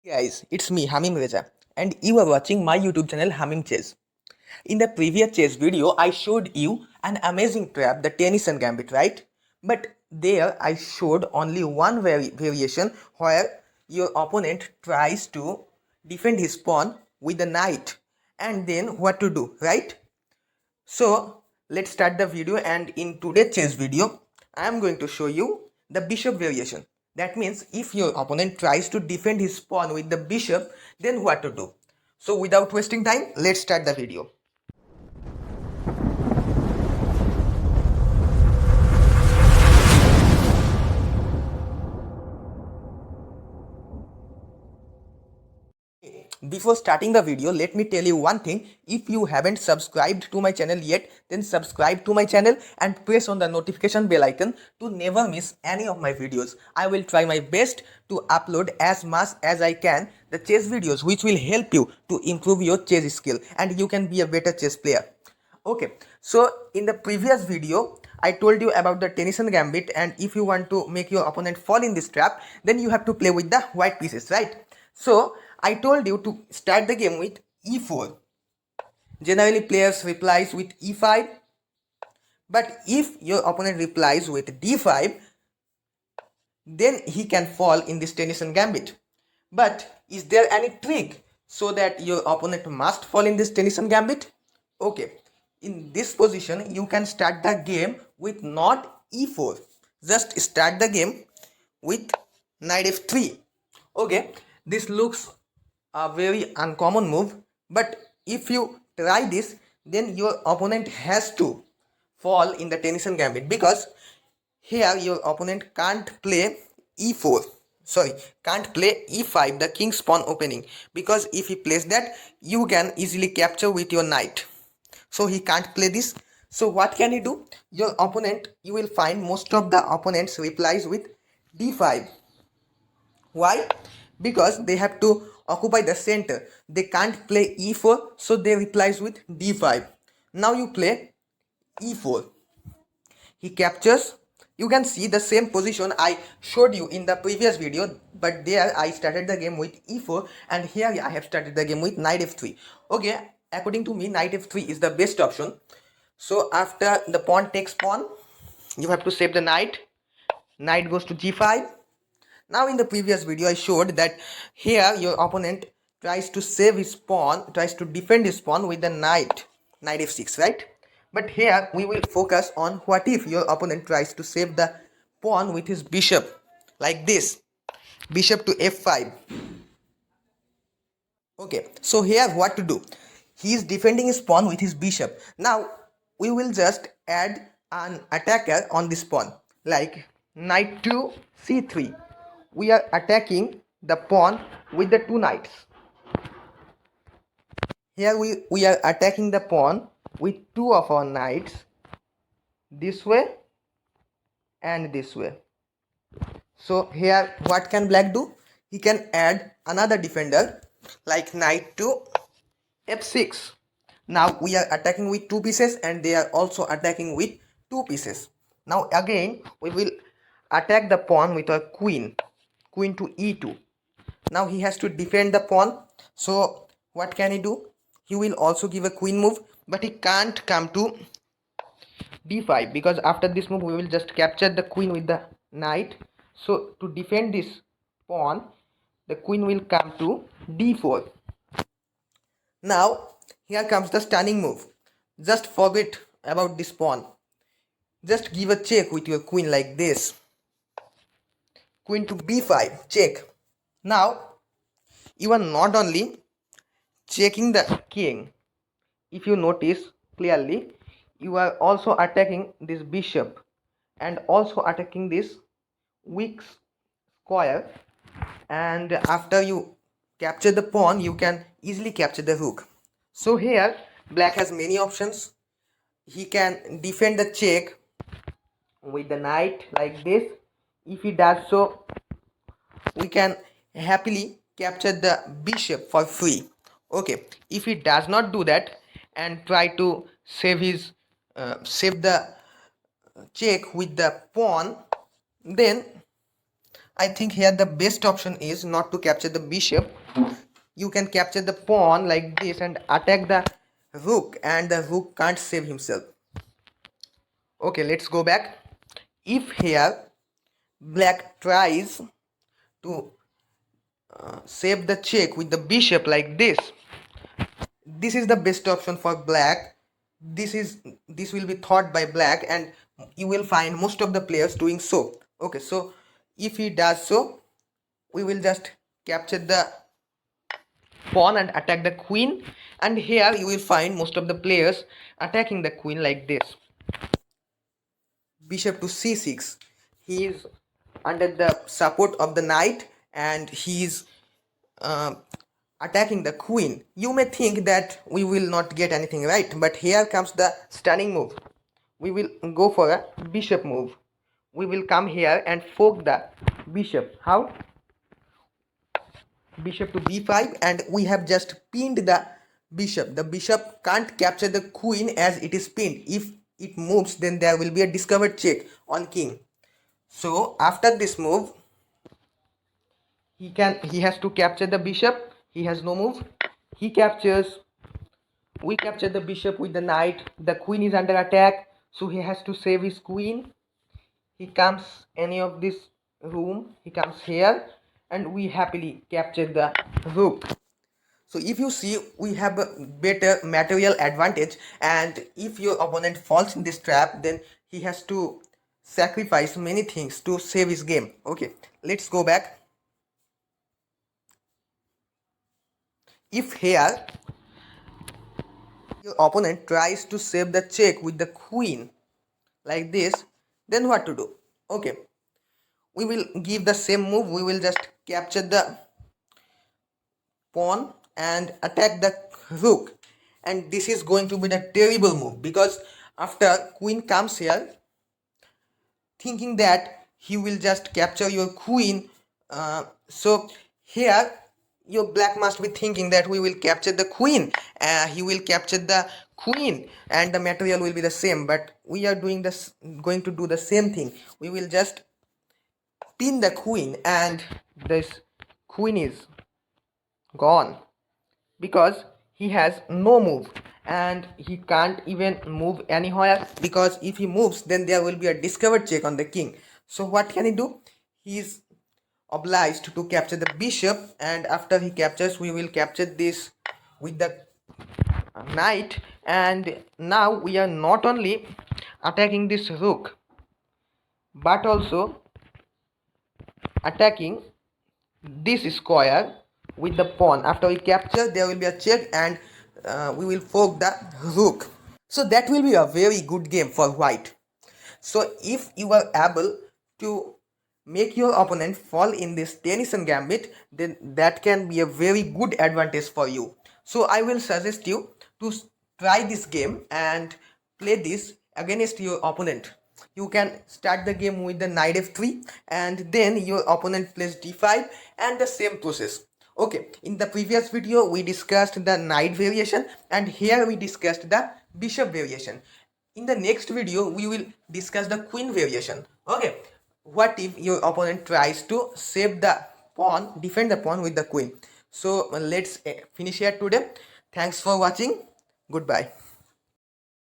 Guys, it's me Hamim Reza and you are watching my YouTube channel Hamim Chess. In the previous chess video, I showed you an amazing trap, the Tennyson gambit, right? But there I showed only one variation where your opponent tries to defend his pawn with the knight and then what to do, right? So let's start the video, and in today's chess video I am going to show you the bishop variation. That means if your opponent tries to defend his pawn with the bishop, then what to do. So without wasting time, let's start the video. Before starting the video, let me tell you one thing. If you haven't subscribed to my channel yet, then subscribe to my channel and press on the notification bell icon to never miss any of my videos. I will try my best to upload as much as I can the chess videos which will help you to improve your chess skill and you can be a better chess player. Okay, so in the previous video I told you about the Tennyson gambit, and if you want to make your opponent fall in this trap, then you have to play with the white pieces, right? So I told you to start the game with e4. Generally players replies with e5, but if your opponent replies with d5, then he can fall in this Tennyson gambit. But is there any trick so that your opponent must fall in this Tennyson gambit? Okay, in this position you can start the game with not e4. Just start the game with knight f3. Okay, this looks a very uncommon move, but if you try this, then your opponent has to fall in the Tennyson gambit, because here your opponent can't play e4, can't play e5, the king's pawn opening, because if he plays that, you can easily capture with your knight. So he can't play this. So what can he do? Your opponent, you will find most of the opponents replies with d5. Why? Because they have to occupy the center. They can't play e4, so they replies with d5. Now you play e4. He captures. You can see the same position I showed you in the previous video, but there I started the game with e4, and here I have started the game with knight f3. Okay, according to me, knight f3 is the best option. So after the pawn takes pawn, you have to save the knight. Knight goes to g5. Now in the previous video I showed that here your opponent tries to save his pawn, tries to defend his pawn with the knight f6, right? But here we will focus on what if your opponent tries to save the pawn with his bishop, like this, bishop to f5. Okay, so here what to do? He is defending his pawn with his bishop. Now we will just add an attacker on this pawn, like knight to c3. We are attacking the pawn with the two knights. Here we are attacking the pawn with two of our knights, this way and this way. So here what can black do? He can add another defender like knight to f6. Now we are attacking with two pieces and they are also attacking with two pieces. Now again we will attack the pawn with a queen to e2. Now he has to defend the pawn. So what can he do? He will also give a queen move, but he can't come to d5, because after this move we will just capture the queen with the knight. So to defend this pawn, the queen will come to d4. Now here comes the stunning move. Just forget about this pawn. Just give a check with your queen like this. Queen to b5, check. Now you are not only checking the king, if you notice clearly, you are also attacking this bishop and also attacking this weak square, and after you capture the pawn you can easily capture the rook. So here black has many options. He can defend the check with the knight like this. If he does so, we can happily capture the bishop for free. Okay, if he does not do that and try to save the check with the pawn, then I think here the best option is not to capture the bishop. You can capture the pawn like this and attack the rook, and the rook can't save himself. Okay, let's go back. If here black tries to save the check with the bishop like this is the best option for black. This will be thought by black, and you will find most of the players doing so. Okay, so if he does so, we will just capture the pawn and attack the queen, and here you will find most of the players attacking the queen like this. Bishop to c6. He is under the support of the knight, and he is uh, attacking the queen. You may think that we will not get anything right, but here comes the stunning move. We will go for a bishop move. We will come here and fork the bishop. How? Bishop to b5, and we have just pinned the bishop. The bishop can't capture the queen as it is pinned. If it moves, then there will be a discovered check on king. So after this move, he has to capture the bishop. He has no move. He captures. We capture the bishop with the knight. The queen is under attack, so he has to save his queen. He comes any of this room. He comes here, and we happily capture the rook. So if you see, we have a better material advantage, and if your opponent falls in this trap, then he has to sacrifice many things to save his game. Okay, let's go back. If here your opponent tries to save the check with the queen like this, then what to do? Okay, we will give the same move. We will just capture the pawn and attack the rook, and this is going to be the terrible move, because after queen comes here, thinking that he will just capture your queen, so here your black must be thinking that we will capture the queen, he will capture the queen, and the material will be the same, but we are going to do the same thing. We will just pin the queen, and this queen is gone, because he has no move, and he can't even move anywhere, because if he moves, then there will be a discovered check on the king. So what can he do? He is obliged to capture the bishop, and after he captures, we will capture this with the knight, and now we are not only attacking this rook, but also attacking this square with the pawn. After we capture, there will be a check, and we will fork the rook. So that will be a very good game for white. So if you are able to make your opponent fall in this Tennyson gambit, then that can be a very good advantage for you. So I will suggest you to try this game and play this against your opponent. You can start the game with the knight f3, and then your opponent plays d5, and the same process. Okay, in the previous video we discussed the knight variation, and here we discussed the bishop variation. In the next video we will discuss the queen variation. Okay, what if your opponent tries to save the pawn, defend the pawn with the queen? So let's finish here today. Thanks for watching. Goodbye.